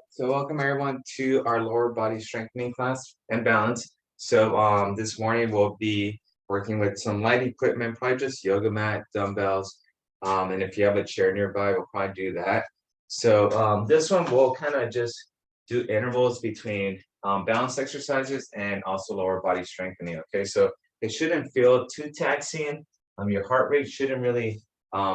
So welcome everyone to our lower body strengthening class and balance. So this morning we'll be working with some light equipment, probably just yoga mat, dumbbells, and if you have a chair nearby, we'll probably do that. So this one we'll kind of just do intervals between balance exercises and also lower body strengthening. Okay, so it shouldn't feel too taxing. Your heart rate shouldn't really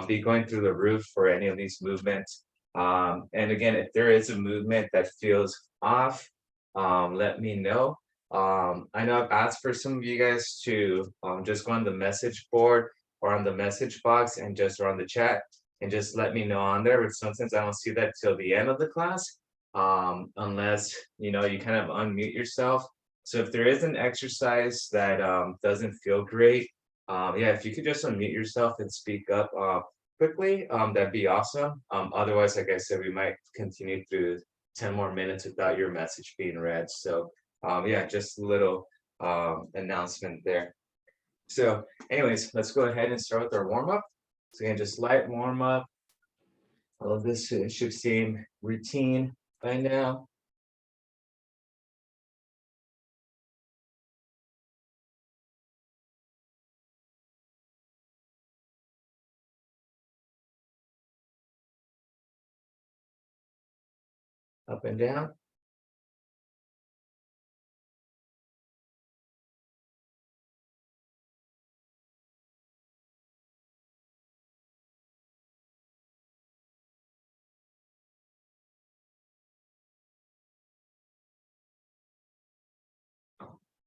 be going through the roof for any of these movements. And again, if there is a movement that feels off, let me know. I know I've asked for some of you guys to just go on the message board or on the message box and just or on the chat and just let me know on there. But sometimes I don't see that till the end of the class, unless you kind of unmute yourself. So if there is an exercise that doesn't feel great, yeah, if you could just unmute yourself and speak up. Quickly, that'd be awesome. Otherwise, like I said, we might continue through 10 more minutes without your message being read. So, yeah, just a little announcement there. So, anyways, let's go ahead and start with our warm up. So, again, just light warm up. All of this should seem routine by now. Up and down.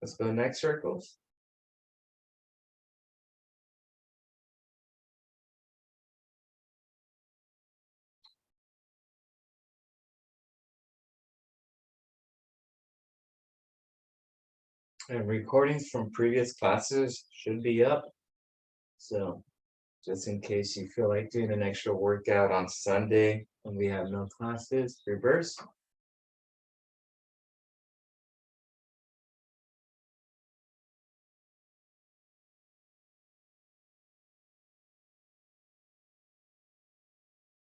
Let's go next circles. And recordings from previous classes should be up. So just in case you feel like doing an extra workout on Sunday when we have no classes, reverse.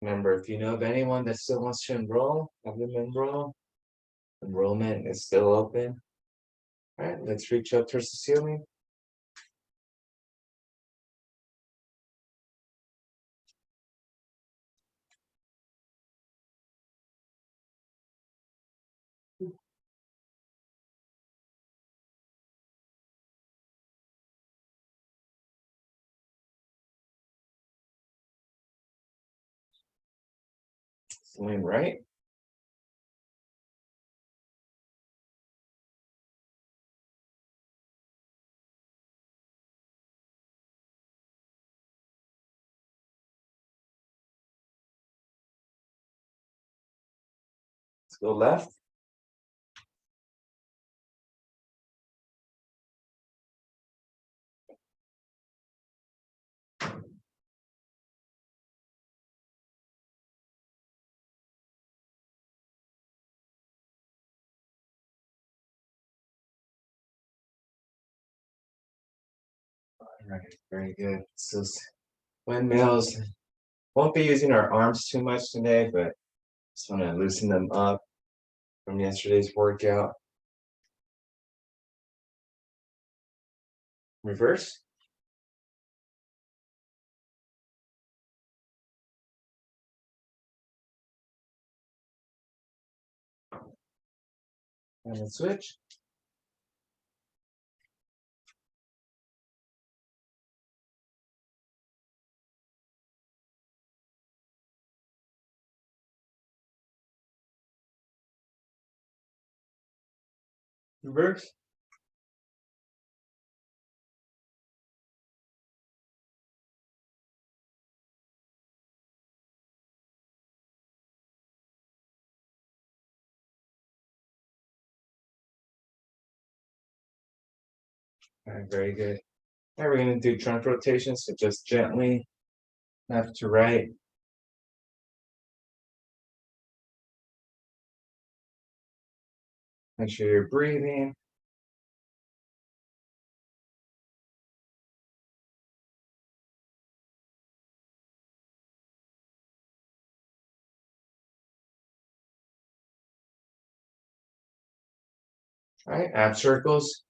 Remember, if you know of anyone that still wants to enroll, have them enroll. Enrollment is still open. All right, let's reach up towards the ceiling. Ceiling right. Let's go left. All right, very good. So windmills. Won't be using our arms too much today, but just want to loosen them up from yesterday's workout. Reverse. And then switch. Reverse. All right, very good. Now we're going to do trunk rotations, so just gently left to right. Make sure you're breathing. All right, ab circles.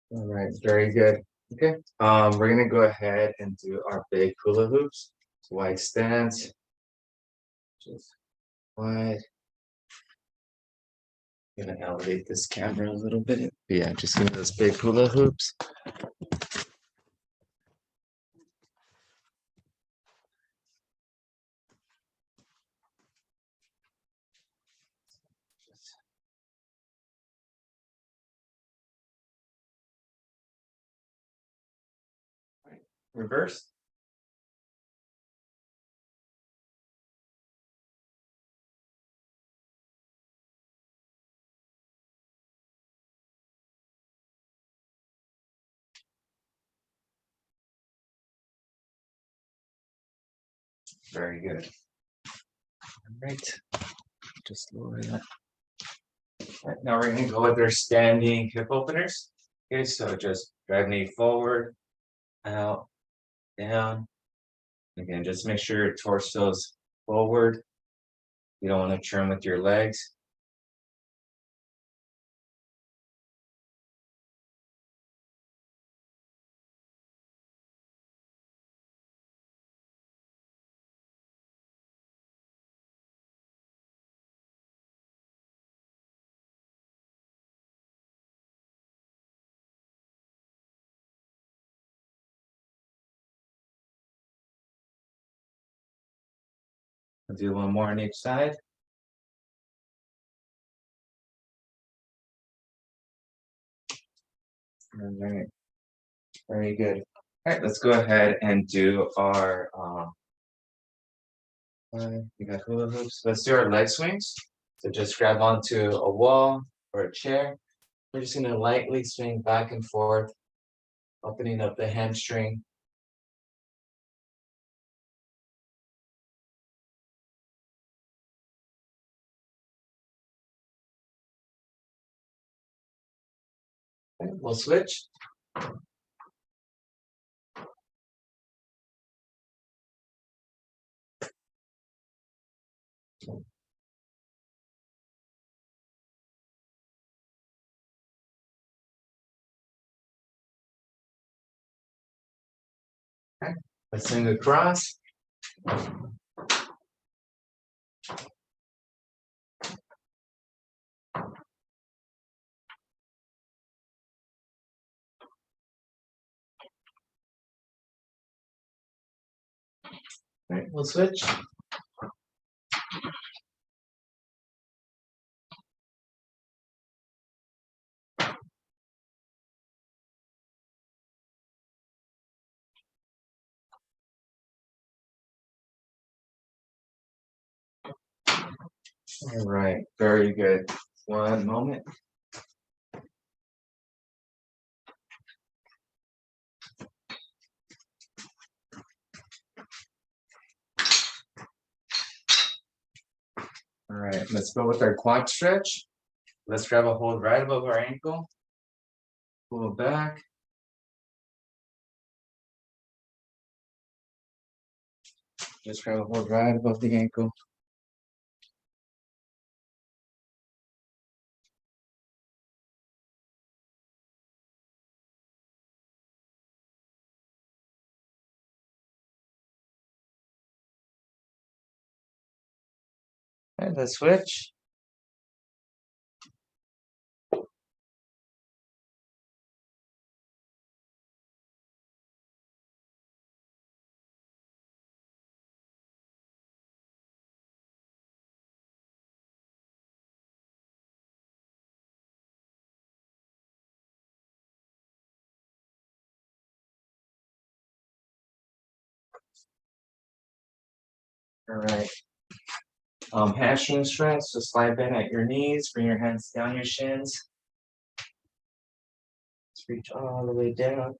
All right, very good. Okay, we're gonna go ahead and do our big hula hoops. Wide stance, just wide. I'm gonna elevate this camera a little bit. Yeah, just give those big hula hoops. Reverse. Very good. All right, just lower that. All right, now we're gonna go with our standing hip openers. Okay, so just drive knee forward, out, down. Again, just make sure your torso's forward. You don't want to turn with your legs. I'll do one more on each side. All right, very good. All right, let's go ahead and do our we got hula hoops. Let's do our leg swings. So just grab onto a wall or a chair. We're just gonna lightly swing back and forth, opening up the hamstring. Okay, we'll switch. Okay, let's swing across. All right, we'll switch. All right, very good. One moment. All right, let's go with our quad stretch. Let's grab a hold right above our ankle. Pull it back. Just grab a hold right above the ankle. And let's switch. All right. Hamstring stretch, so slide bend at your knees, bring your hands down your shins. Let's reach all the way down.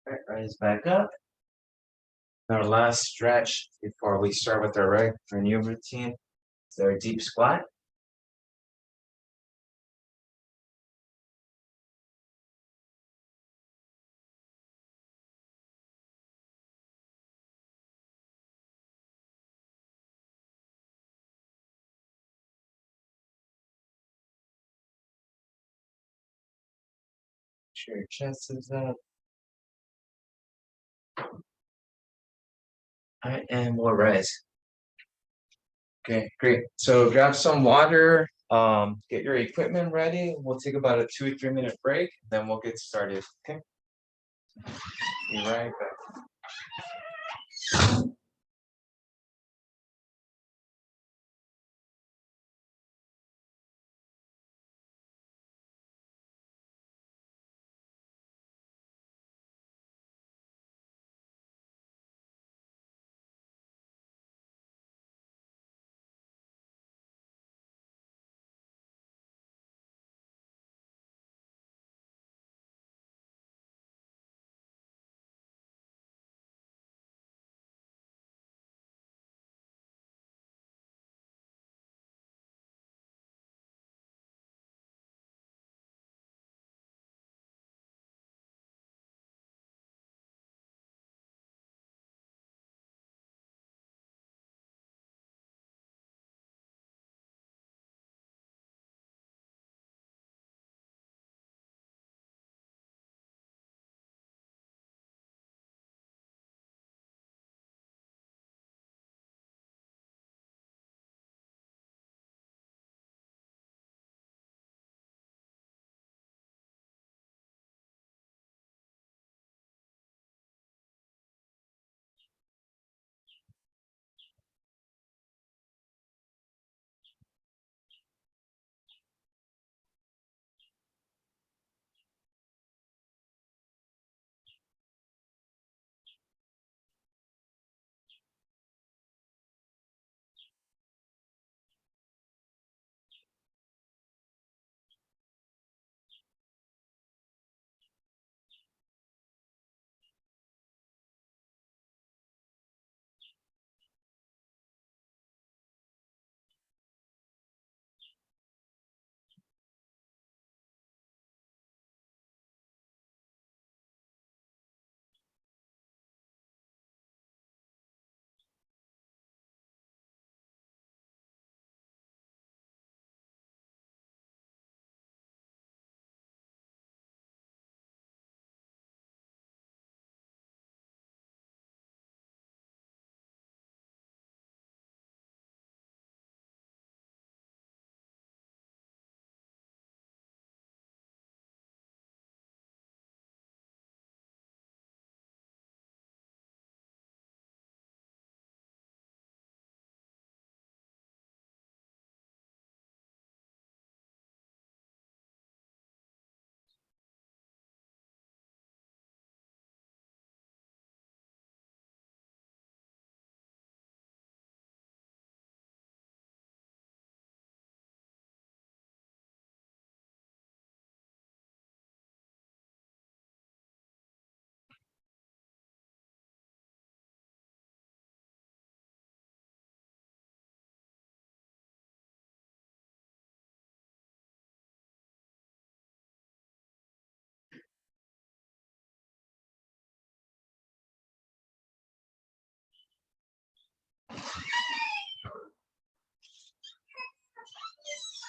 All right, rise back up. Our last stretch before we start with our new routine is our deep squat. Sure your chest is up. All right, and we'll rise. Okay, great. So grab some water, get your equipment ready. We'll take about a 2 or 3 minute break, then we'll get started. Okay. Be right back.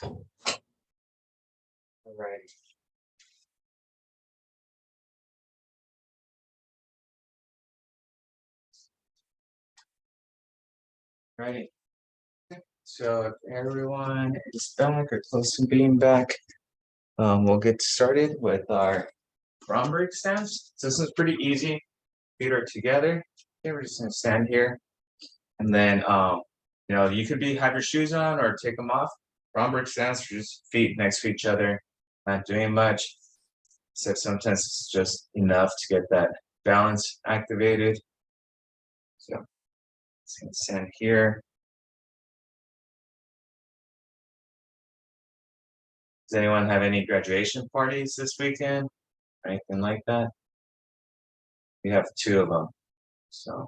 All right. Right. So if everyone is back or close to being back, we'll get started with our Romberg stance. So this is pretty easy. Feet are together. Okay, we're just gonna stand here, and then you could have your shoes on or take them off. Romberg stance, just feet next to each other, not doing much. So sometimes it's just enough to get that balance activated. So let's stand here. Does anyone have any graduation parties this weekend? Or anything like that? We have 2 of them. So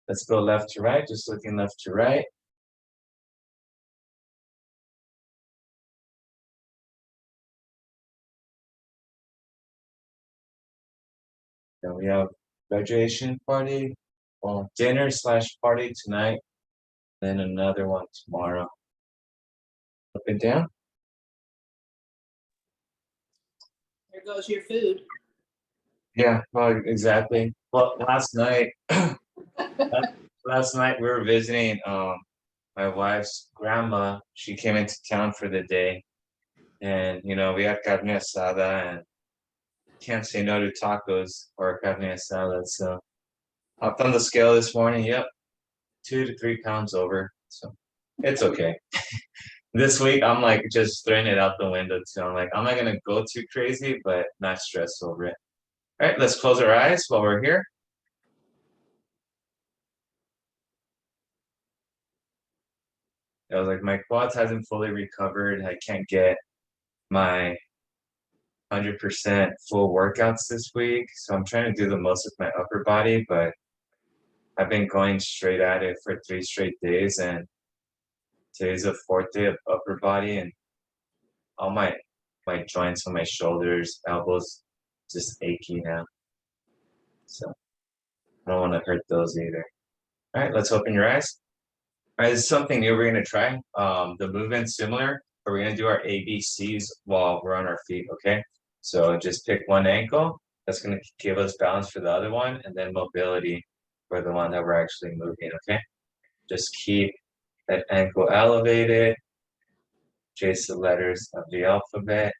let's go left to right, just looking left to right. Then we have graduation party, well, dinner/party tonight, then another one tomorrow. Up and down. There goes your food. Yeah, well, exactly. Well, last night we were visiting my wife's grandma. She came into town for the day, and we had carne asada, and can't say no to tacos or carne asada. So hopped on the scale this morning. Yep, 2 to 3 pounds over. So it's okay. This week I'm like just throwing it out the window too. I'm like, I'm not gonna go too crazy, but not stress over it. All right, let's close our eyes while we're here. I was like, my quads hasn't fully recovered. I can't get my 100% full workouts this week. So I'm trying to do the most with my upper body, but I've been going straight at it for 3 straight days, and today's the 4th day of upper body, and all my joints on my shoulders, elbows just achy now. So I don't want to hurt those either. All right, let's open your eyes. All right, this is something new we're gonna try. The movement's similar, but we're gonna do our ABCs while we're on our feet, okay? So just pick one ankle. That's gonna give us balance for the other one, and then mobility for the one that we're actually moving, okay? Just keep that ankle elevated. Chase the letters of the alphabet.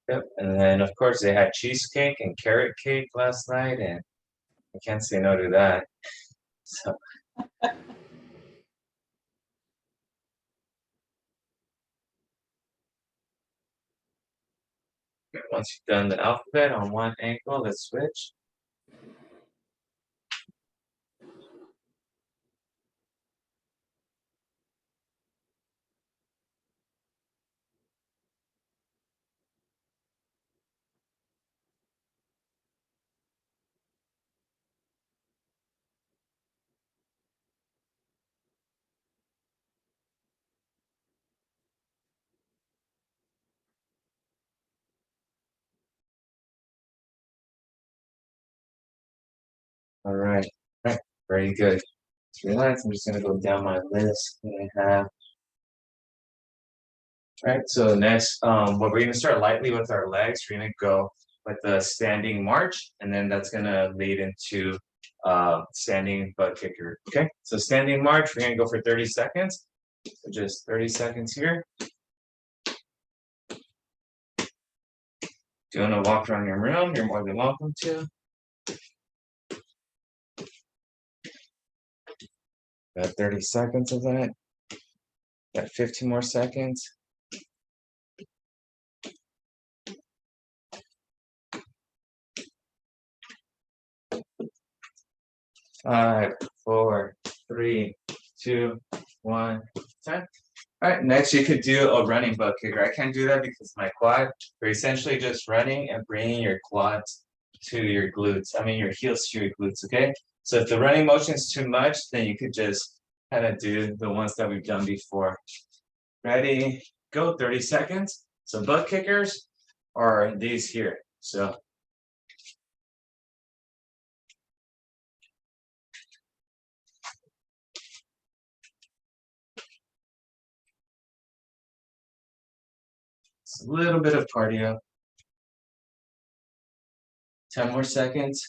Yep, and then of course they had cheesecake and carrot cake last night, and I can't say no to that. So once you've done the alphabet on one ankle, let's switch. All right, very good. Just relax. I'm just gonna go down my list that I have. All right, so next, what we're gonna start lightly with our legs. We're gonna go with the standing march, and then that's gonna lead into standing butt kicker. Okay, so standing march, we're gonna go for 30 seconds. So just 30 seconds here. If you want to walk around your room, you're more than welcome to. Got 30 seconds of that. Got 15 more seconds. 5, 4, 3, 2, 1, 10. All right, next you could do a running butt kicker. I can't do that because my quad. You're essentially just running and bringing your quads to your glutes. I mean your heels to your glutes, okay? So if the running motion is too much, then you could just kind of do the ones that we've done before. Ready, go, 30 seconds. So butt kickers are these here. So it's a little bit of cardio. 10 more seconds.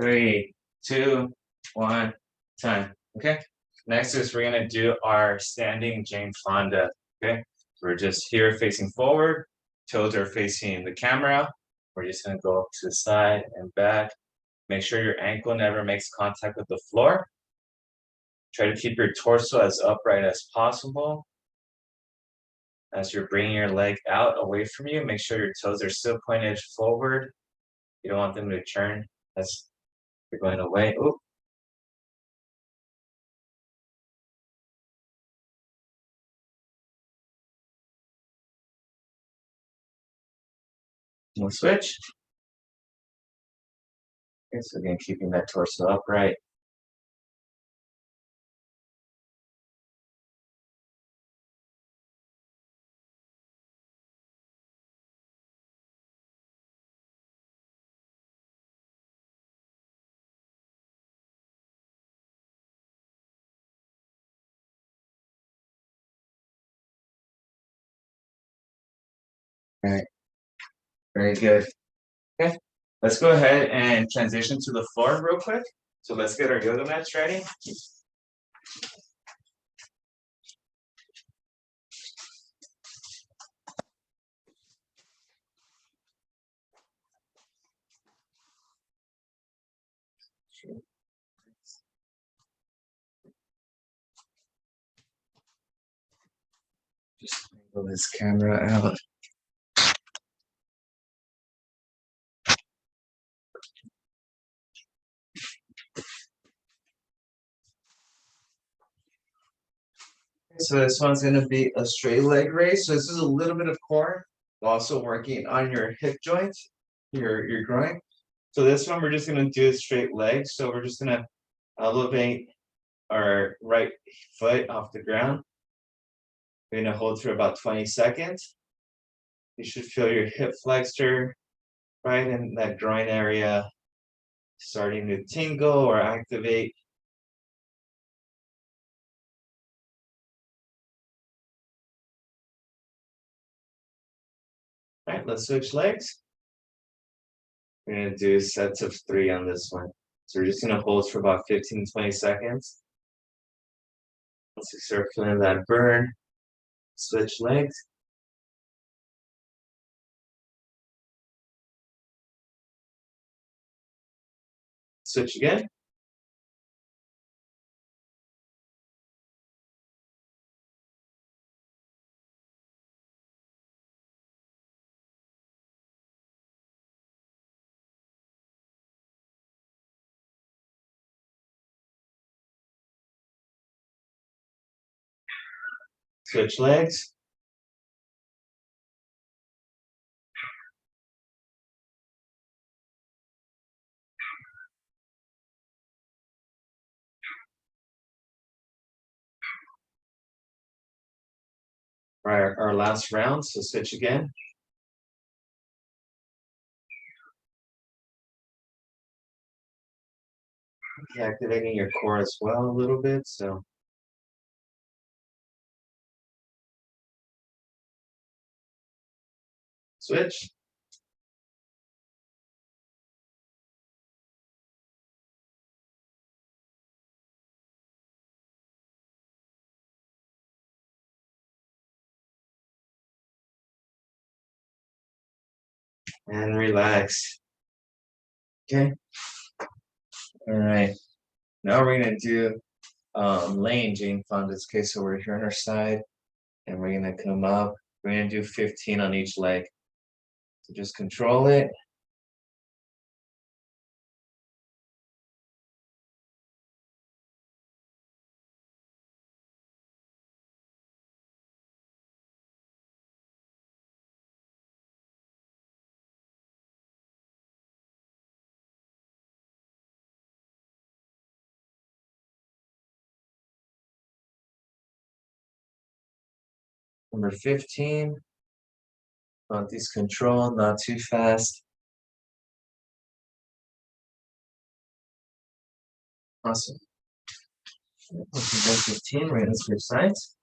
Three, two, one, time. Okay. Next is we're gonna do our standing Jane Fonda. Okay. We're just here facing forward. Toes are facing the camera. We're just gonna go up to the side and back. Make sure your ankle never makes contact with the floor. Try to keep your torso as upright as possible. As you're bringing your leg out away from you, make sure your toes are still pointed forward. You don't want them to turn as you're going away. Oop. We'll switch. Okay, so again, keeping that torso upright. All right, very good. Okay, let's go ahead and transition to the floor real quick. So let's get our yoga mats ready. Just angle this camera out. So this one's gonna be a straight leg raise. So this is a little bit of core, also working on your hip joint, your groin. So this one we're just gonna do straight legs. So we're just gonna elevate our right foot off the ground. We're gonna hold for about 20 seconds. You should feel your hip flexor right in that groin area starting to tingle or activate. All right, let's switch legs. We're gonna do sets of 3 on this one. So we're just gonna hold for about 15, 20 seconds. Once you start feeling that burn, switch legs. Switch again. Switch legs. All right, our last round, so switch again. Activating your core as well a little bit, so. Switch. And relax. Okay. All right. Now we're gonna do laying Jane Fonda's. Okay, so we're here on our side and we're gonna come up. We're gonna do 15 on each leg. So just control it. Number 15. Not this control, not too fast. Awesome. Okay, 15, right, let's switch sides.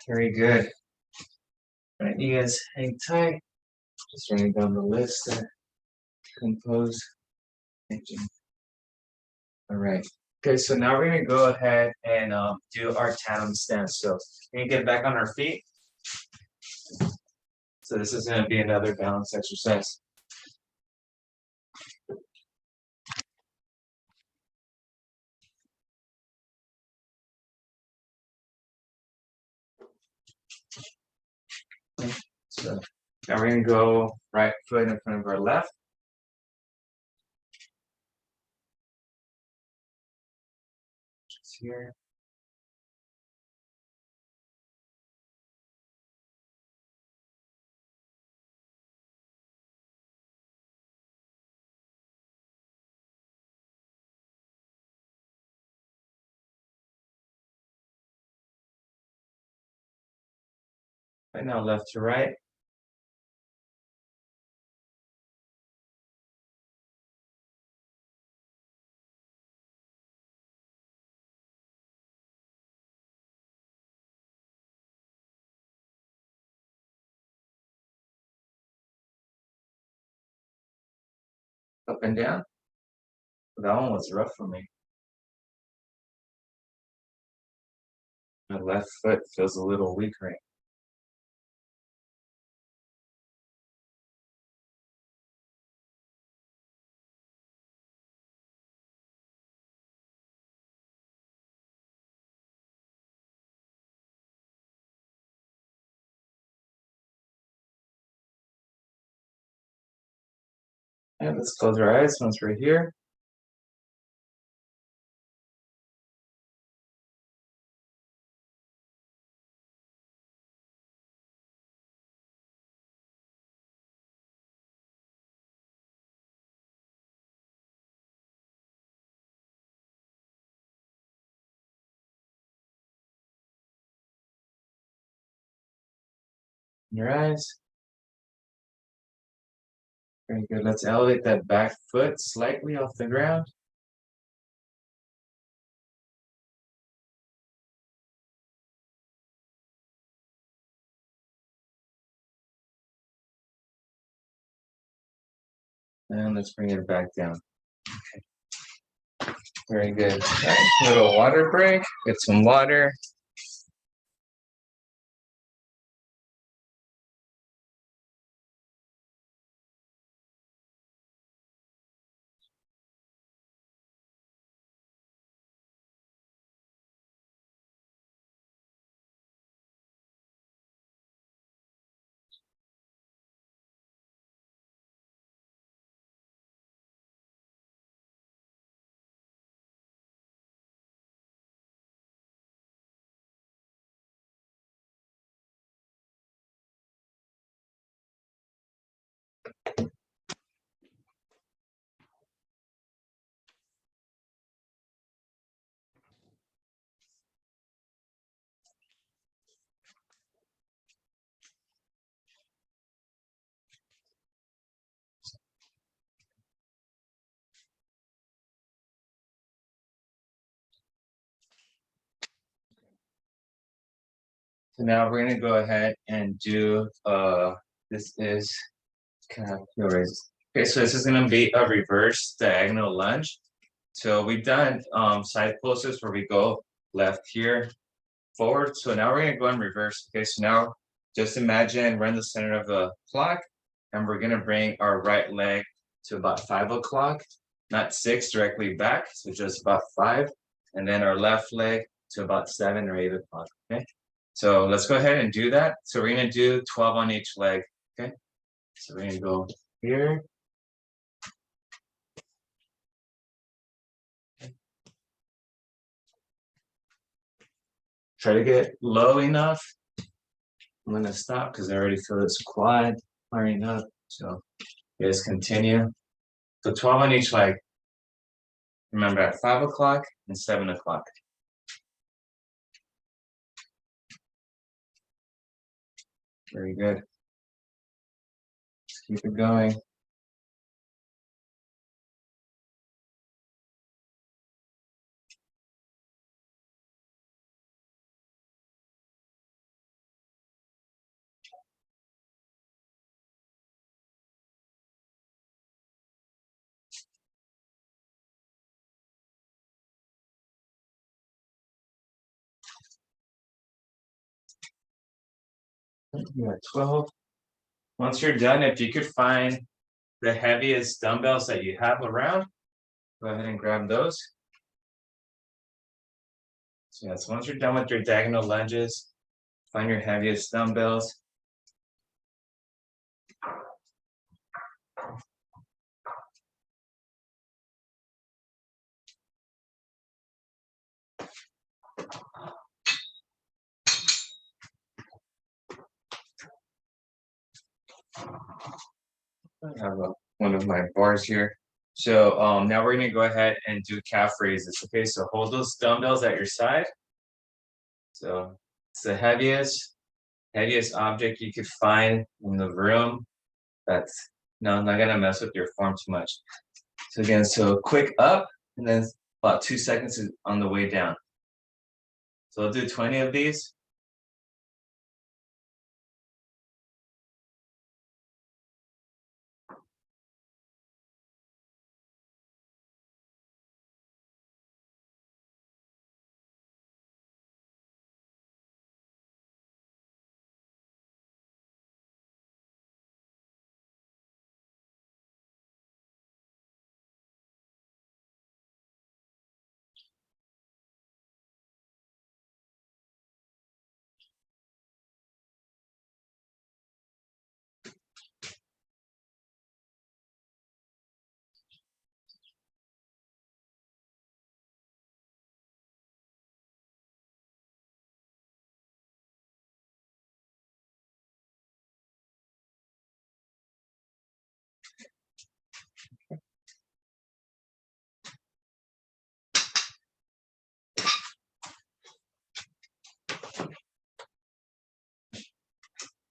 Very good. All right, you guys hang tight. Just writing down the list that compose. All right. Okay, so now we're gonna go ahead and do our tandem stance. So we can get back on our feet. So this is gonna be another balance exercise. So now we're gonna go right foot in front of our left. Just here. Right now, left to right. Up and down. That one was rough for me. My left foot feels a little weak right. Yeah, let's close our eyes once we're here. Your eyes. Very good. Let's elevate that back foot slightly off the ground. And let's bring it back down. Okay. Very good. All right, little water break. Get some water. So now we're gonna go ahead and do this is kind of raise. Okay, so this is gonna be a reverse diagonal lunge. So we've done side pulses where we go left here, forward. So now we're gonna go in reverse. Okay, so now just imagine we're in the center of the clock and we're gonna bring our right leg to about 5 o'clock, not 6 directly back, so just about 5, and then our left leg to about 7 or 8 o'clock. Okay. So let's go ahead and do that. So we're gonna do 12 on each leg, okay? So we're gonna go here. Try to get low enough. I'm gonna stop because I already feel this quad firing up. So you guys continue. So 12 on each leg. Remember at 5 o'clock and 7 o'clock. Very good. Let's keep it going. You're at 12. Once you're done, if you could find the heaviest dumbbells that you have around, go ahead and grab those. So yes, once you're done with your diagonal lunges, find your heaviest dumbbells. I have one of my bars here. So now we're gonna go ahead and do calf raises. Okay, so hold those dumbbells at your side. So it's the heaviest object you could find in the room. That's no, not gonna mess with your form too much. So again, so quick up and then about 2 seconds on the way down. So I'll do 20 of these.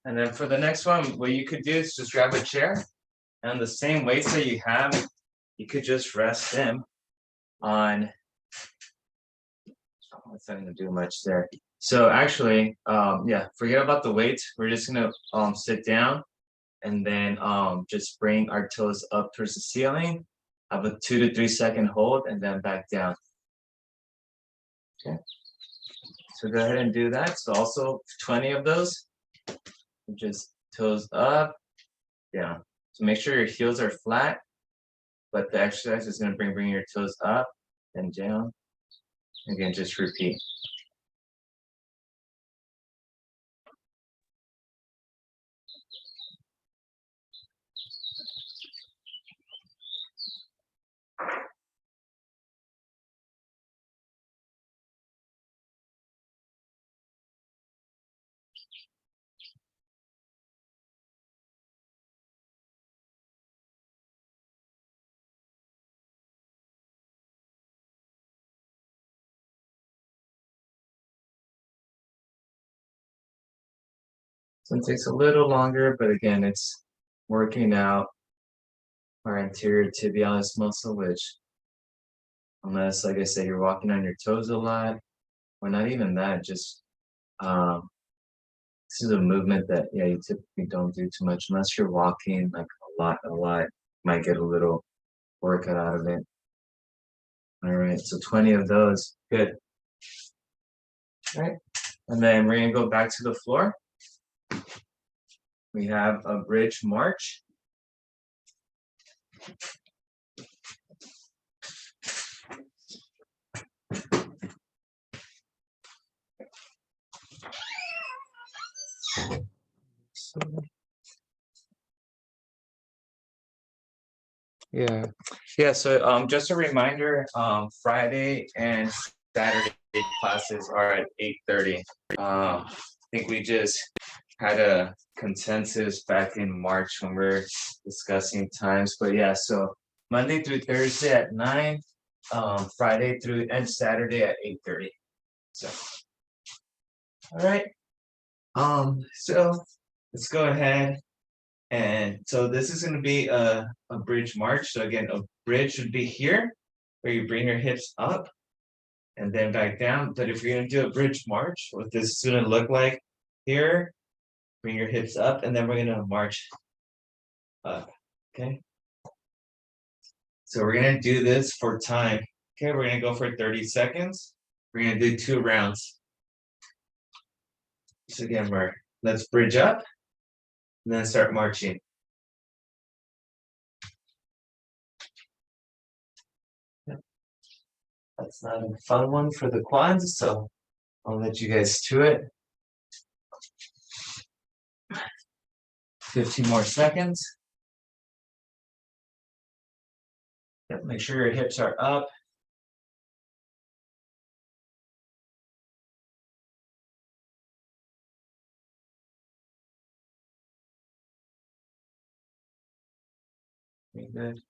And then for the next one, what you could do is just grab a chair and the same weights that you have, you could just rest them on. It's not gonna do much there. So actually, yeah, forget about the weights. We're just gonna sit down and then just bring our toes up towards the ceiling. Have a 2 to 3 second hold and then back down. Okay. So go ahead and do that. So also 20 of those. Just toes up, down. So make sure your heels are flat, but the exercise is going to bring your toes up and down. Again, just repeat. So it takes a little longer, but again, it's working out our anterior tibialis muscle, which, unless, like I said, you're walking on your toes a lot, or not even that, just this is a movement that, yeah, you typically don't do too much unless you're walking like a lot, might get a little workout out of it. All right, so 20 of those, good. All right, and then we're gonna go back to the floor. We have a bridge march. Yeah, yeah, so just a reminder, Friday and Saturday classes are at 8:30. I think we just had a consensus back in March when we are discussing times, but yeah, so Monday through Thursday at 9, Friday through and Saturday at 8:30. So, all right. So let's go ahead. And so this is gonna be a bridge march. So again, a bridge would be here, where you bring your hips up and then back down. But if you're gonna do a bridge march, what this is gonna look like here, bring your hips up, and then we're gonna march up. Okay. So we're gonna do this for time. Okay, we're gonna go for 30 seconds. We're gonna do 2 rounds. So again, let's bridge up and then start marching. That's not a fun one for the quads, so I'll let you guys do it. 15 more seconds. Yep, make sure your hips are up. Good.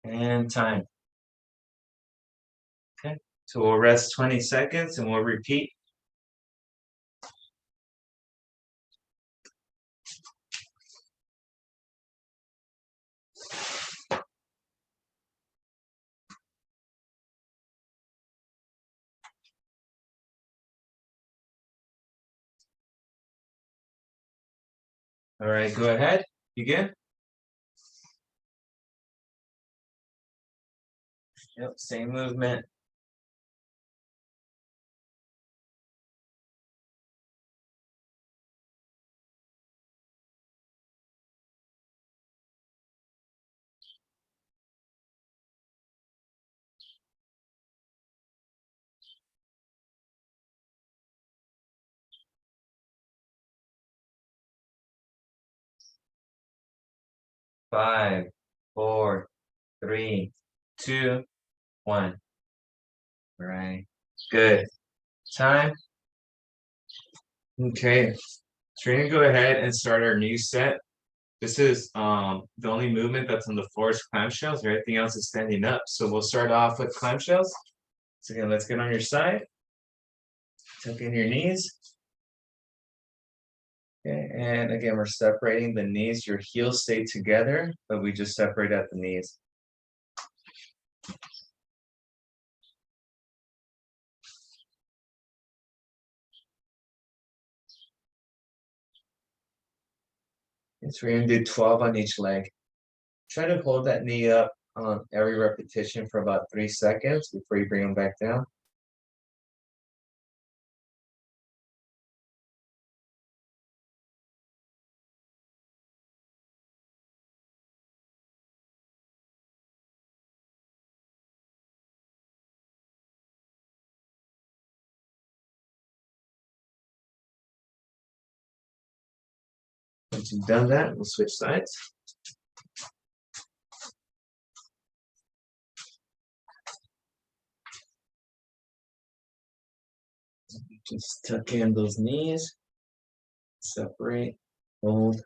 And time. Okay, so we'll rest 20 seconds and we'll repeat. All right, go ahead, begin. Yep, same movement. Five, four, three, two, one. All right, good. Time. Okay, so we're gonna go ahead and start our new set. This is the only movement that's on the floor is clamshells. Everything else is standing up. So we'll start off with clamshells. So again, let's get on your side. Tuck in your knees. Okay, and again, we're separating the knees. Your heels stay together, but we just separate at the knees. Okay, so we're gonna do 12 on each leg. Try to hold that knee up on every repetition for about 3 seconds before you bring them back down. Once you've done that, we'll switch sides. Just tuck in those knees, separate, hold.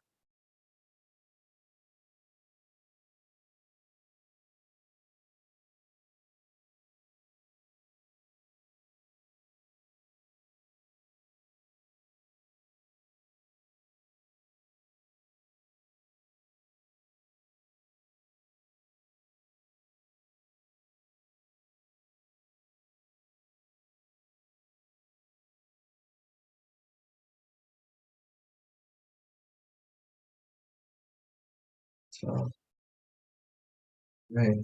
So, right.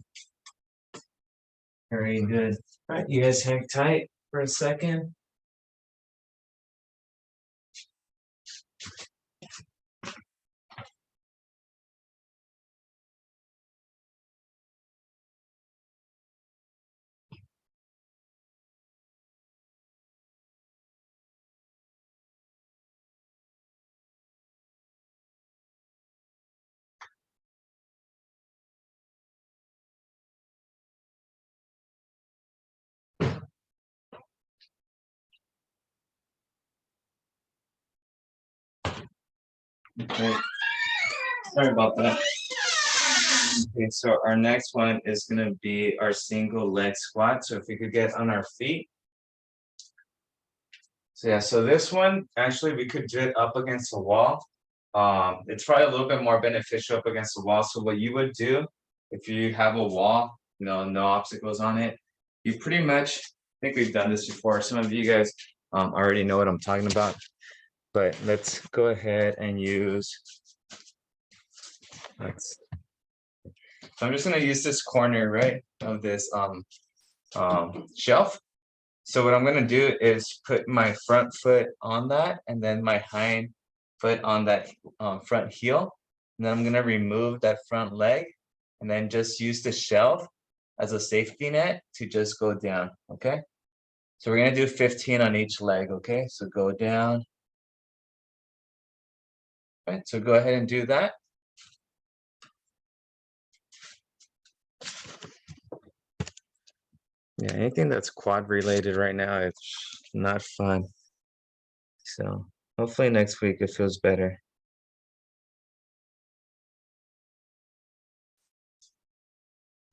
Very good. All right, you guys hang tight for a second. Okay. Sorry about that. Okay, so our next one is gonna be our single leg squat. So if we could get on our feet. So yeah, so this one, actually, we could do it up against the wall. It's probably a little bit more beneficial up against the wall. So what you would do if you have a wall, no obstacles on it, you pretty much, I think we've done this before. Some of you guys already know what I'm talking about, but let's go ahead and use, so I'm just gonna use this corner, right, of this shelf. So what I'm gonna do is put my front foot on that and then my hind foot on that front heel. And then I'm gonna remove that front leg and then just use the shelf as a safety net to just go down, okay? So we're gonna do 15 on each leg, okay? So go down. Right, so go ahead and do that. Yeah, anything that's quad related right now, it's not fun. So hopefully next week it feels better.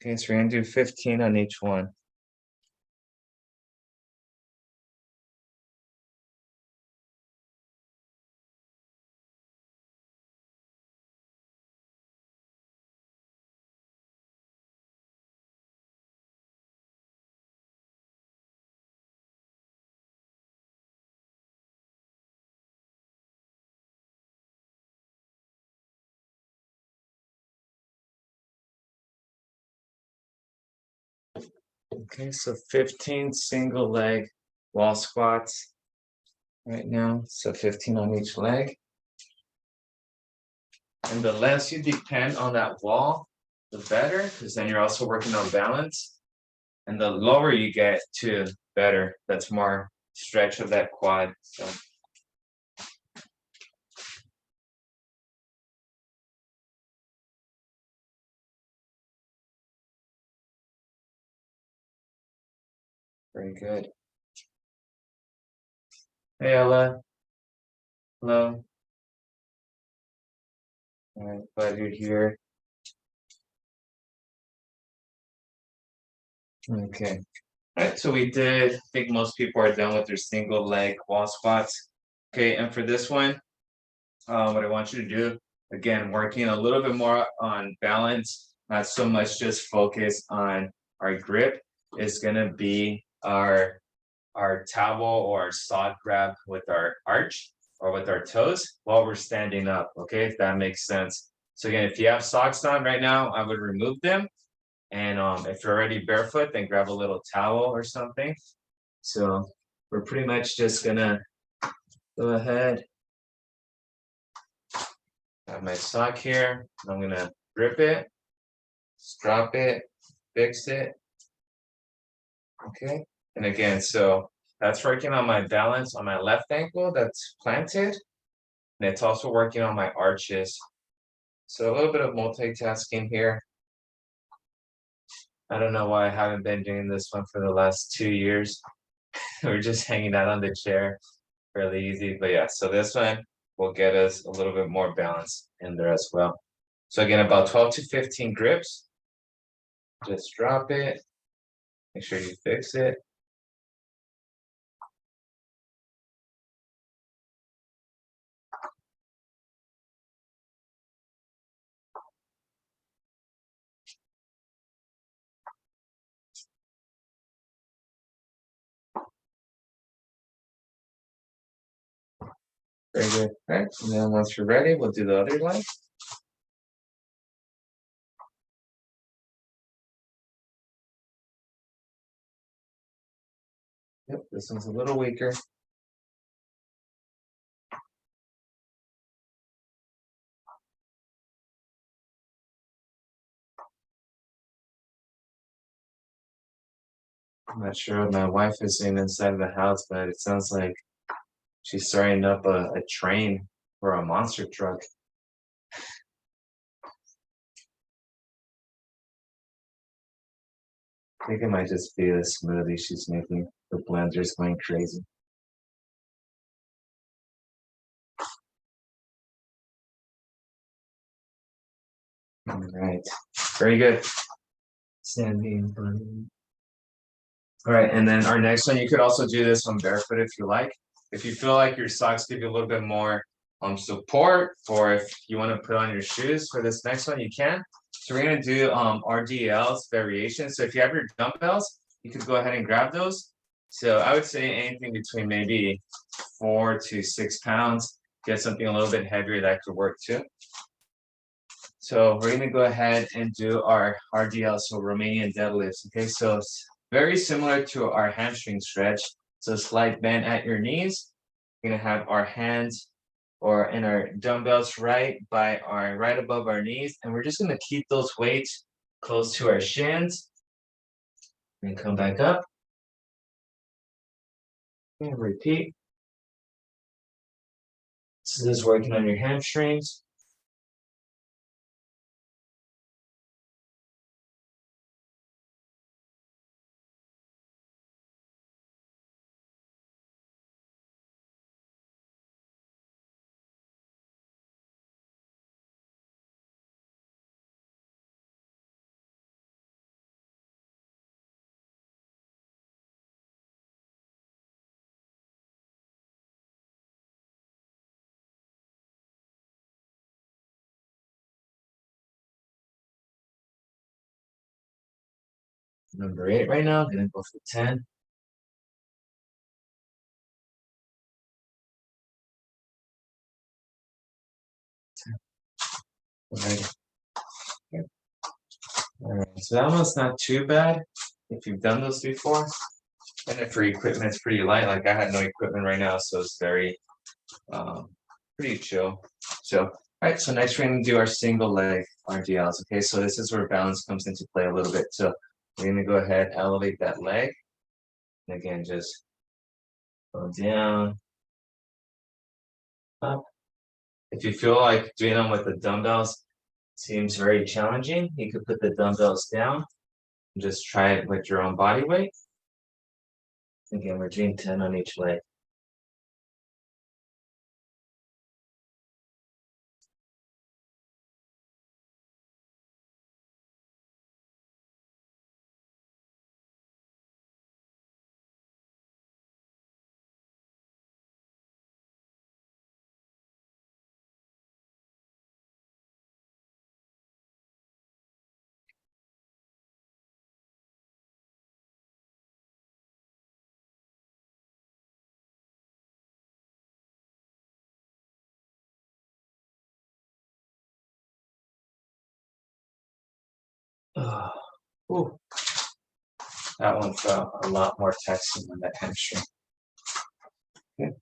Okay, so we're gonna do 15 on each one. Okay, so 15 single leg wall squats right now. So 15 on each leg. And the less you depend on that wall, the better, because then you're also working on balance. And the lower you get to, better. That's more stretch of that quad. So. Very good. Hey, Ella. Hello. All right, glad you're here. Okay. All right, so we did, I think most people are done with their single leg wall squats. Okay, and for this one, what I want you to do, again, working a little bit more on balance, not so much just focus on our grip, is gonna be our towel or our sock grab with our arch or with our toes while we're standing up, okay, if that makes sense. So again, if you have socks on right now, I would remove them. And if you're already barefoot, then grab a little towel or something. So we're pretty much just gonna go ahead. Have my sock here. I'm gonna grip it, drop it, fix it. Okay. And again, so that's working on my balance on my left ankle that's planted. And it's also working on my arches. So a little bit of multitasking here. I don't know why I haven't been doing this one for the last 2 years. We're just hanging out on the chair, fairly easy. But yeah, so this one will get us a little bit more balance in there as well. So again, about 12 to 15 grips. Just drop it. Make sure you fix it. Very good. All right. And then once you're ready, we'll do the other leg. Yep, this one's a little weaker. I'm not sure what my wife is doing inside of the house, but it sounds like she's starting up a train for a monster truck. I think it might just be the smoothie she's making. The blender's going crazy. All right, very good. Standing bunny. All right, and then our next one, you could also do this one barefoot if you like. If you feel like your socks give you a little bit more support, or if you want to put on your shoes for this next one, you can. So we're gonna do RDLs variations. So if you have your dumbbells, you could go ahead and grab those. So I would say anything between maybe 4 to 6 pounds. Get something a little bit heavier that could work too. So we're gonna go ahead and do our RDL, so Romanian deadlifts. Okay, so it's very similar to our hamstring stretch. So slight bend at your knees. We're gonna have our hands or in our dumbbells right above our knees, and we're just gonna keep those weights close to our shins. And come back up. And repeat. So this is working on your hamstrings. Number 8 right now, gonna go for 10. Alright. Alright, so that one's not too bad if you've done those before. And if your equipment's pretty light, like I had no equipment right now, so it's very pretty chill. So, all right, so next we're gonna do our single leg RDLs. Okay, so this is where balance comes into play a little bit. So we're gonna go ahead, elevate that leg. And again, just go down, up. If you feel like doing them with the dumbbells seems very challenging, you could put the dumbbells down and just try it with your own body weight. Again, we're doing 10 on each leg. Ooh, that one felt a lot more taxing on that hamstring. Okay.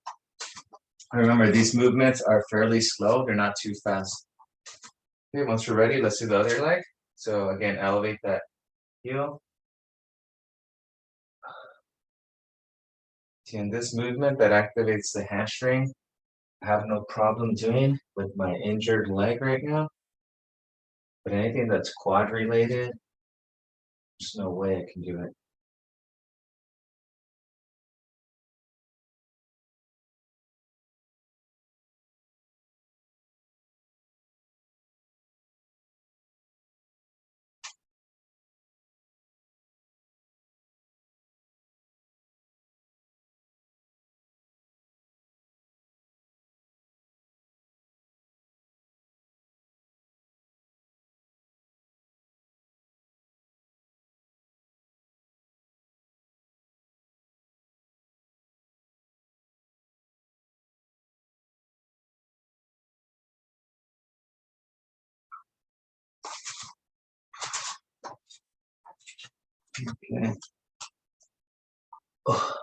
Remember, these movements are fairly slow, they're not too fast. Okay, once we're ready, let's do the other leg. So again, elevate that heel. See, in this movement that activates the hamstring, I have no problem doing with my injured leg right now. But anything that's quad related, there's no way I can do it. Okay. Oh,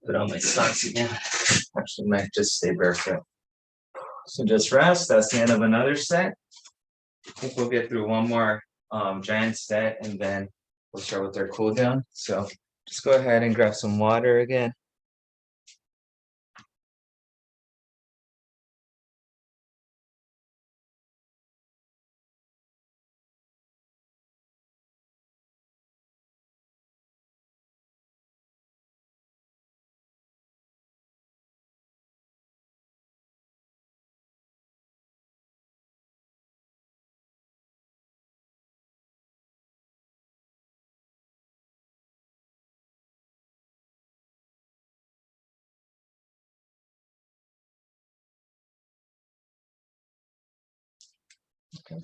put on my socks again. Actually, might just stay barefoot. So just rest. That's the end of another set. I think we'll get through one more giant set and then we'll start with our cool down. So just go ahead and grab some water again. Alright.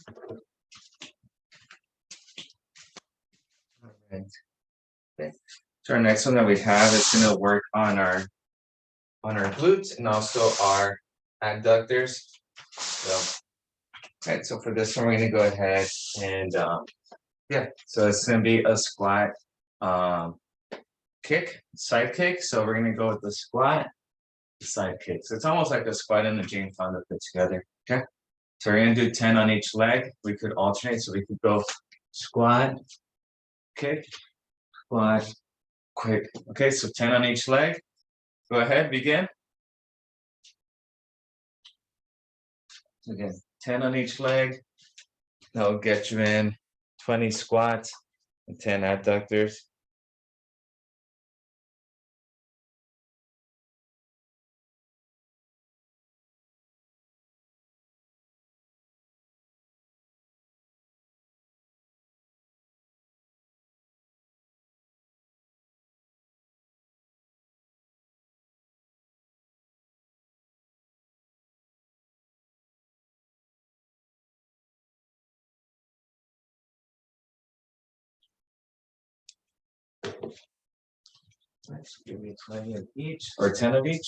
Okay. So our next one that we have is gonna work on our glutes and also our adductors. So, alright, so for this one, we're gonna go ahead and yeah, so it's gonna be a squat kick, side kick. So we're gonna go with the squat, side kick. So it's almost like a squat and a Jane Fonda put together. Okay. So we're gonna do 10 on each leg. We could alternate, so we could go squat, kick, squat, quick. Okay, so 10 on each leg. Go ahead, begin. Again, 10 on each leg. That'll get you in 20 squats and 10 adductors. Nice. Give me 20 of each or 10 of each.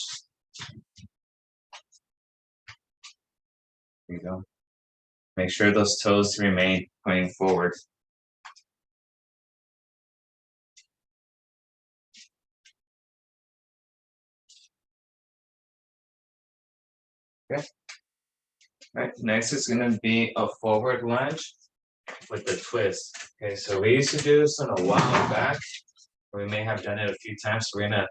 There you go. Make sure those toes remain pointing forward. Okay. All right. Next is going to be a forward lunge with the twist. Okay. So we used to do this on a while back. Or we may have done it a few times. So we're going to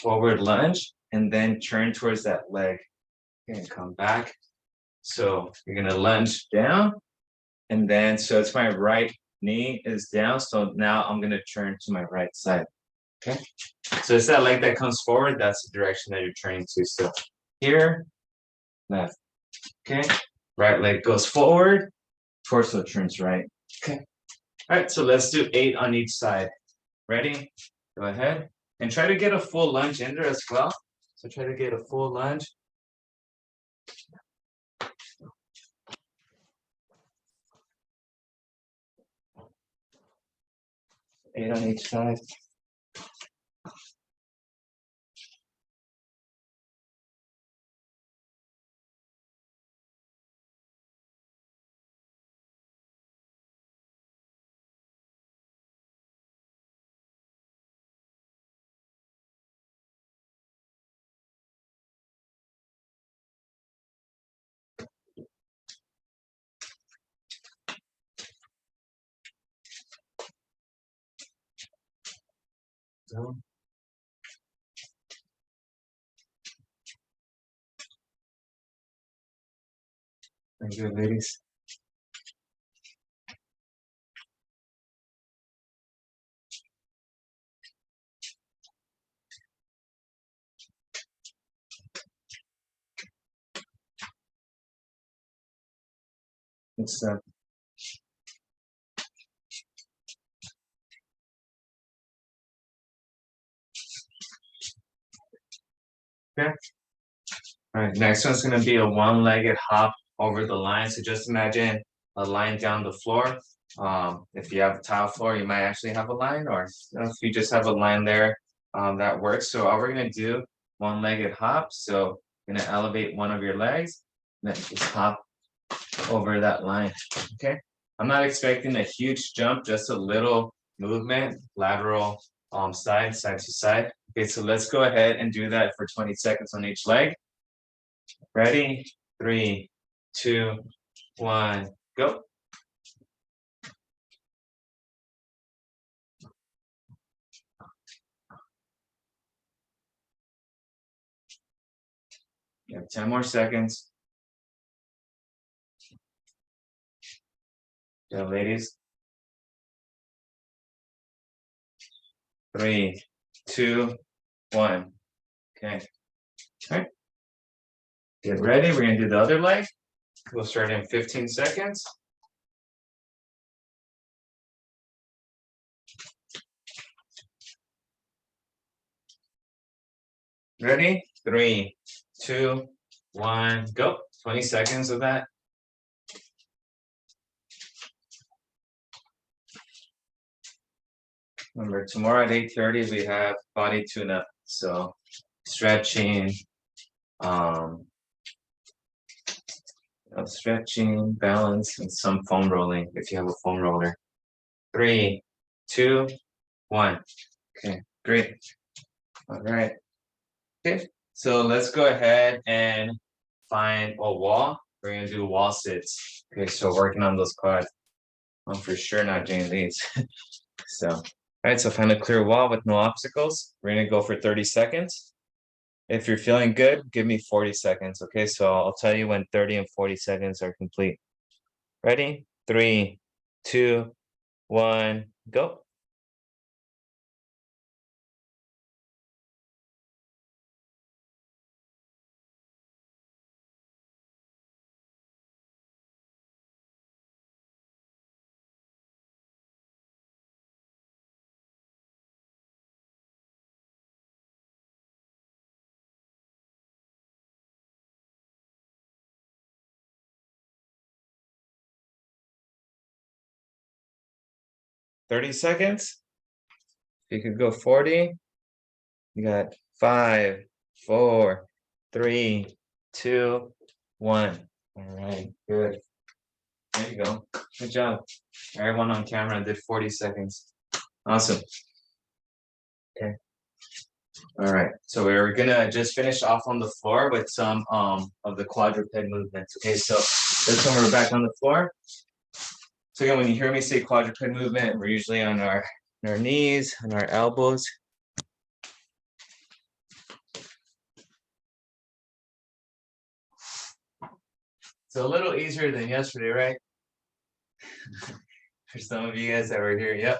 forward lunge and then turn towards that leg. Okay, and come back. So you're going to lunge down. And then, so it's my right knee is down. So now I'm going to turn to my right side. Okay. So it's that leg that comes forward. That's the direction that you're turning to. So here, left. Okay. Right leg goes forward. Torso turns right. Okay. All right. So let's do 8 on each side. Ready? Go ahead. And try to get a full lunge in there as well. So try to get a full lunge. Eight on each side. Down. Thank you, ladies. It's okay. All right, next one's gonna be a one-legged hop over the line. So just imagine a line down the floor. If you have a tile floor, you might actually have a line, or if you just have a line there, that works. So all we're gonna do, one-legged hop. So you're gonna elevate one of your legs, and then just hop over that line. Okay. I'm not expecting a huge jump, just a little movement, lateral, side to side. Okay, so let's go ahead and do that for 20 seconds on each leg. Ready? 3, 2, 1, go. You have 10 more seconds. Go, ladies. 3, 2, 1. Okay. All right. Get ready. We're going to do the other leg. We'll start in 15 seconds. Ready? 3, 2, 1, go. 20 seconds of that. Remember, tomorrow at 8:30 we have body tune-up. So stretching, stretching, balance, and some foam rolling if you have a foam roller. 3, 2, 1. Okay, great. All right. Okay, so let's go ahead and find a wall. We're gonna do wall sits. Okay, so working on those quads. I'm for sure not doing these. So, all right, so find a clear wall with no obstacles. We're gonna go for 30 seconds. If you're feeling good, give me 40 seconds. Okay, so I'll tell you when 30 and 40 seconds are complete. Ready? 3, 2, 1, go. Thirty seconds. You could go 40. You got 5, 4, 3, 2, 1. All right, good. There you go. Good job. Everyone on camera did 40 seconds. Awesome. Okay. All right. So we're gonna just finish off on the floor with some of the quadruped movements. Okay, so this one we're back on the floor. So again, when you hear me say quadruped movement, we're usually on our knees and our elbows. It's a little easier than yesterday, right? For some of you guys that were here, yep.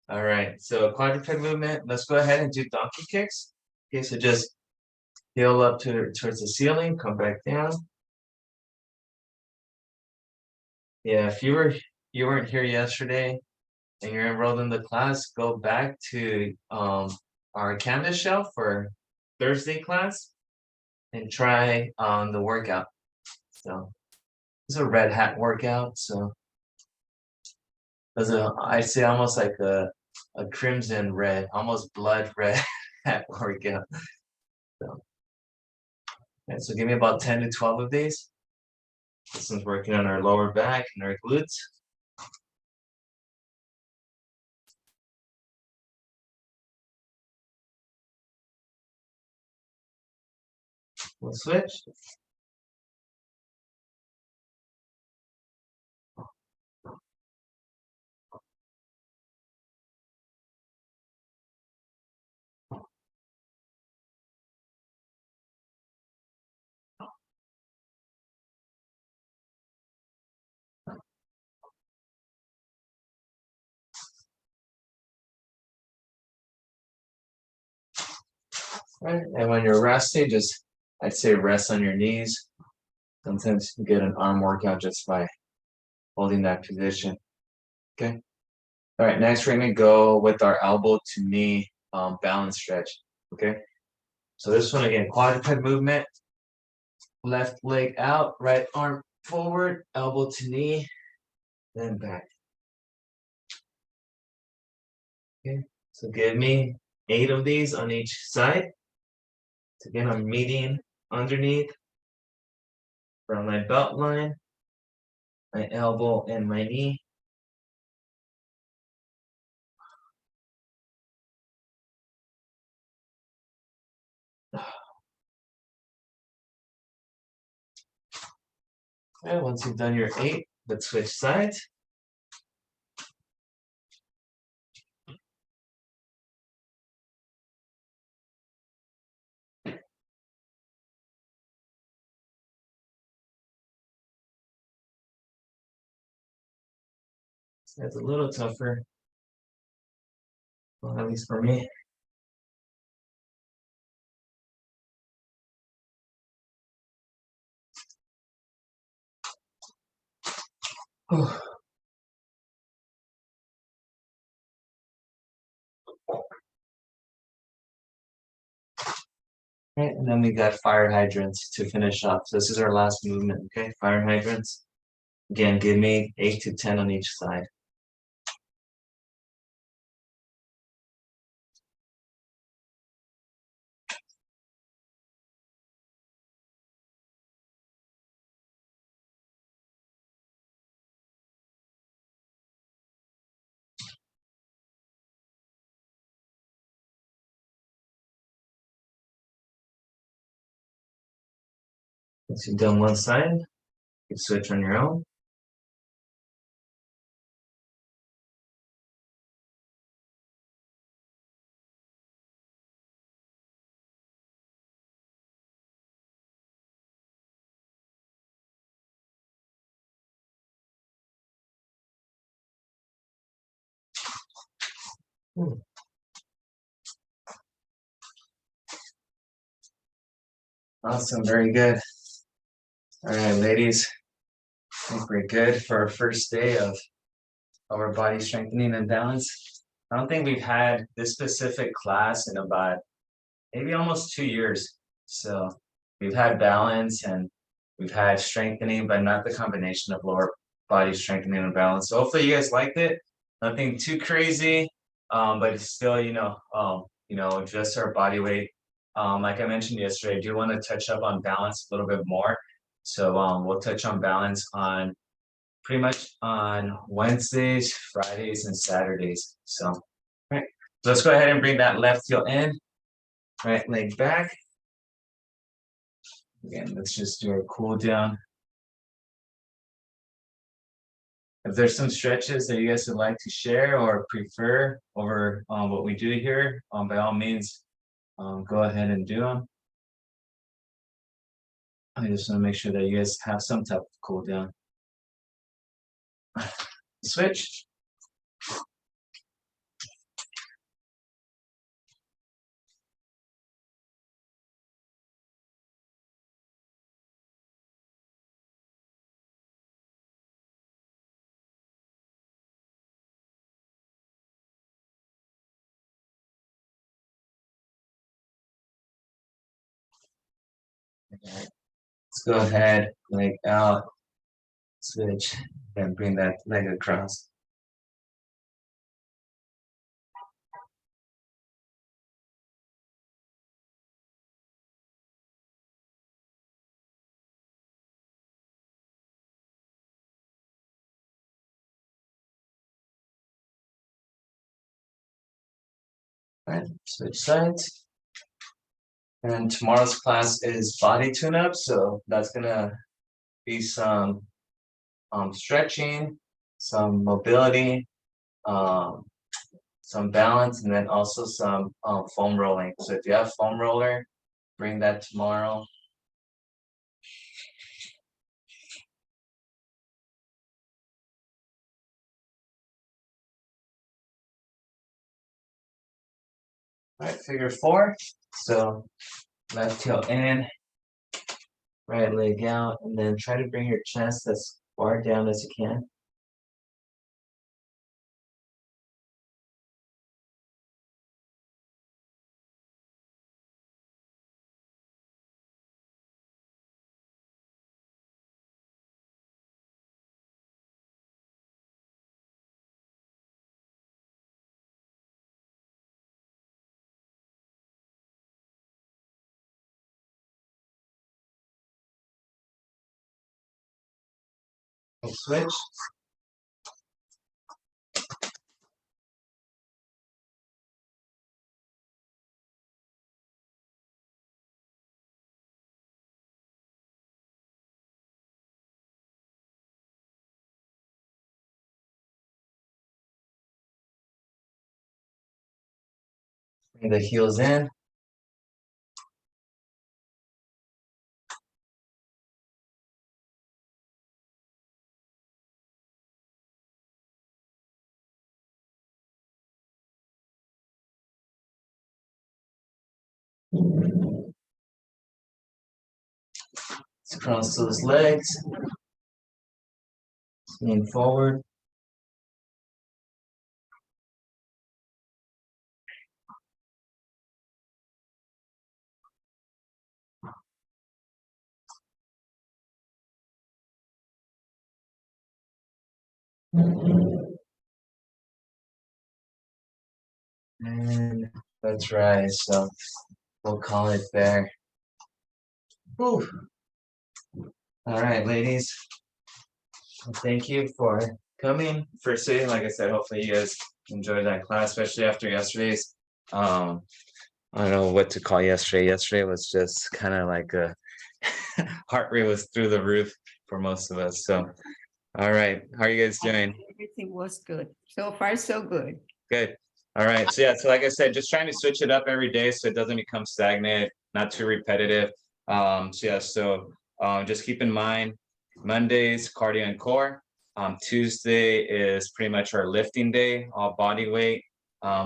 All right, so quadruped movement. Let's go ahead and do donkey kicks. Okay, so just heel up towards the ceiling, come back down. Yeah, if you weren't here yesterday and you're enrolled in the class, go back to our Canvas shelf for Thursday class and try the workout. So it's a red hat workout. So I'd say almost like a crimson red, almost blood red hat workout. So, and so give me about 10 to 12 of these. This one's working on our lower back and our glutes. We'll switch. Right, and when you're resting, I'd say rest on your knees. Sometimes you get an arm workout just by holding that position. Okay. All right, next we're gonna go with our elbow to knee balance stretch. Okay. So this one again, quadruped movement. Left leg out, right arm forward, elbow to knee, then back. Okay. So give me 8 of these on each side. So again, I'm meeting underneath from my belt line, my elbow and my knee. Okay, once you've done your 8, let's switch sides. That's a little tougher, well, at least for me. Right, and then we got fire hydrants to finish off. So this is our last movement, okay? Fire hydrants. Again, give me 8 to 10 on each side. Once you've done one side, you can switch on your own. Awesome, very good. All right, ladies, I think we're good for our first day of our body strengthening and balance. I don't think we've had this specific class in about maybe almost 2 years. So we've had balance and we've had strengthening, but not the combination of lower body strengthening and balance. So hopefully you guys liked it. Nothing too crazy, but it's still, just our body weight. Like I mentioned yesterday, I do want to touch up on balance a little bit more. So we'll touch on balance on pretty much on Wednesdays, Fridays, and Saturdays. So, all right, let's go ahead and bring that left heel in, right leg back. Again, let's just do a cool down. If there's some stretches that you guys would like to share or prefer over what we do here, by all means, go ahead and do them. I just want to make sure that you guys have some type of cool down. Switch. Let's go ahead, leg out, switch, and bring that leg across. All right, switch sides. And tomorrow's class is body tune-up, so that's gonna be some stretching, some mobility, some balance, and then also some foam rolling. So if you have foam roller, bring that tomorrow. All right, figure 4. So left heel in, right leg out, and then try to bring your chest as far down as you can. Switch. Bring the heels in. Let's cross those legs. Lean forward. And that's right. So we'll call it there. Whew. All right, ladies. Thank you for coming. Firstly, like I said, hopefully you guys enjoyed that class, especially after yesterday's. I don't know what to call yesterday. Yesterday was just kind of like a heart rate was through the roof for most of us. So, all right, how are you guys doing? Everything was good. So far, so good. Good. All right. So yeah, so like I said, just trying to switch it up every day so it doesn't become stagnant, not too repetitive. So yeah, so just keep in mind Mondays, cardio and core. Tuesday is pretty much our lifting day, all body weight.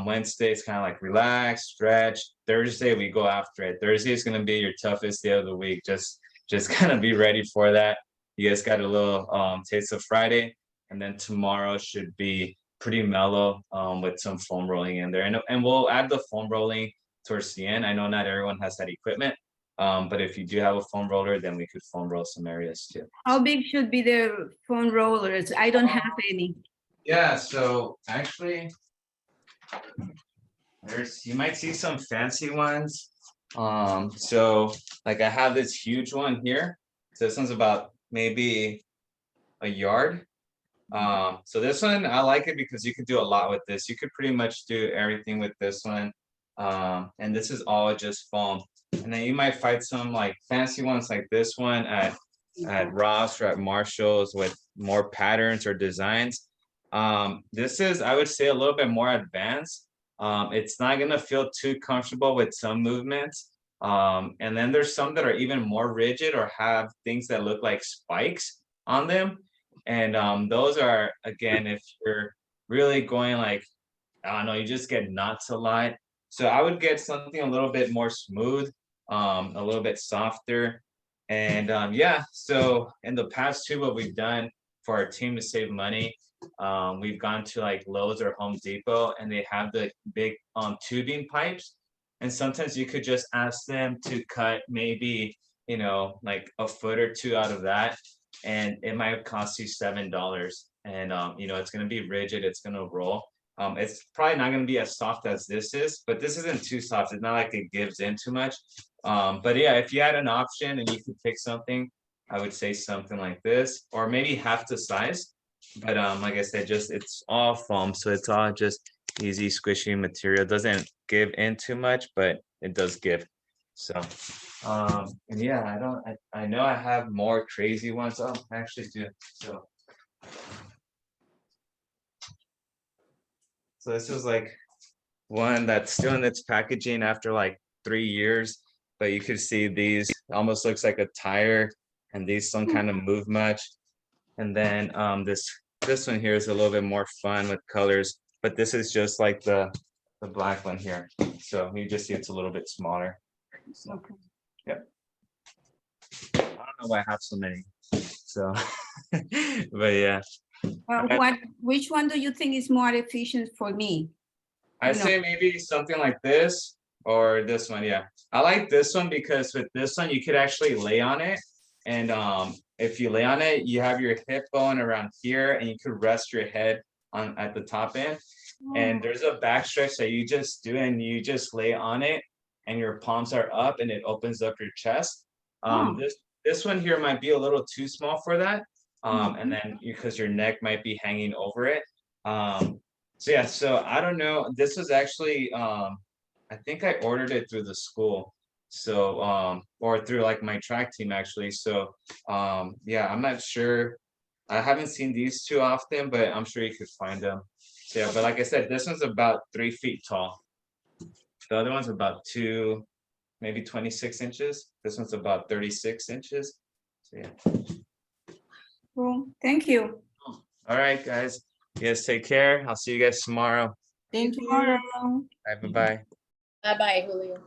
Wednesday is kind of like relax, stretch. Thursday we go after it. Thursday is gonna be your toughest day of the week. Just kind of be ready for that. You guys got a little taste of Friday, and then tomorrow should be pretty mellow with some foam rolling in there. And we'll add the foam rolling towards the end. I know not everyone has that equipment, but if you do have a foam roller, then we could foam roll some areas too. How big should be the foam rollers? I don't have any. Yeah, so actually, you might see some fancy ones. So like I have this huge one here. So this one's about maybe a yard. So this one, I like it because you could do a lot with this. You could pretty much do everything with this one. And this is all just foam. And then you might find some like fancy ones like this one at Ross or at Marshall's with more patterns or designs. This is, I would say, a little bit more advanced. It's not gonna feel too comfortable with some movements. And then there's some that are even more rigid or have things that look like spikes on them. And those are, again, if you're really going like, I don't know, you just get knots a lot. So I would get something a little bit more smooth, a little bit softer. And yeah, so in the past too, what we've done for our team to save money, we've gone to like Lowe's or Home Depot, and they have the big tubing pipes. And sometimes you could just ask them to cut maybe, you know, like a foot or two out of that, and it might cost you $7. And you know, it's gonna be rigid, it's gonna roll. It's probably not gonna be as soft as this is, but this isn't too soft. It's not like it gives in too much. But yeah, if you had an option and you could pick something, I would say something like this, or maybe half the size. But like I said, just it's all foam, so it's all just easy squishy material. Doesn't give in too much, but it does give. So and yeah, I know I have more crazy ones. Oh, I actually do. So this is like one that's still in its packaging after like 3 years, but you could see these almost looks like a tire, and these don't kind of move much. And then this one here is a little bit more fun with colors, but this is just like the black one here. So you just see it's a little bit smaller. So, Okay. yep. I don't know why I have so many. So, but yeah. Which one do you think is more efficient for me? I No. say maybe something like this or this one. Yeah, I like this one because with this one you could actually lay on it, and if you lay on it, you have your hip bone around here, and you could rest your head on at the top end. And there's a back stretch that you just do, and you just lay on it, and your palms are up, and it opens up your chest. Oh. This one here might be a little too small for that, and then because your neck might be hanging over it. So yeah, so I don't know. This was actually I think I ordered it through the school. So or through like my track team actually. So yeah, I'm not sure. I haven't seen these too often, but I'm sure you could find them. So yeah, but like I said, this one's about 3 feet tall. The other one's about maybe 26 inches. This one's about 36 inches. So yeah. Cool. Thank you. All right, guys. You guys take care. I'll see you guys tomorrow. Thank you. Bye bye. Bye-bye, Julio.